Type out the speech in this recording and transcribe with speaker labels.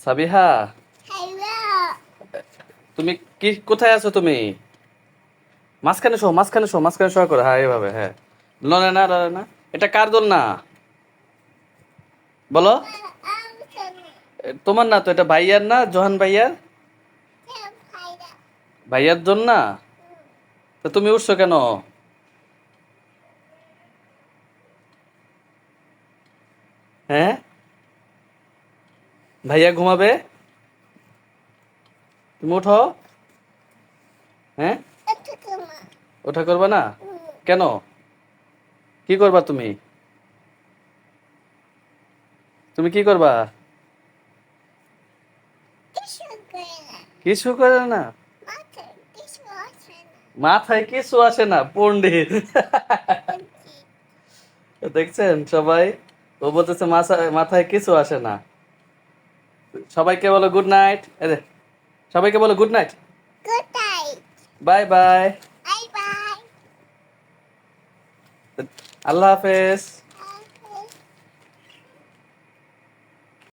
Speaker 1: সাবিহা, তুমি কি কোথায় আছো তুমি? মাঝখানে শো করো, হ্যাঁ এইভাবে, হ্যাঁ। লড়ে না, লড়ে না। এটা কার দোল না? বলো। তোমার না তো, এটা ভাইয়ার না, জোহান ভাইয়ার। ভাইয়ার দোল না? তো তুমি উঠছো কেন? হ্যাঁ, ভাইয়া ঘুমাবে, তুমি উঠো। হ্যাঁ, ওঠা করবে না? কেন? কি করবা তুমি? তুমি কি করবা? কিছু করে না? মাথায় কিছু আসে না, পণ্ডিত। দেখছেন সবাই, ও বলতেছে মাথায় কিছু আসে না। সবাইকে বলো গুড নাইট। সবাইকে বলো গুড নাইট। Bye bye. আল্লাহ হাফেজ।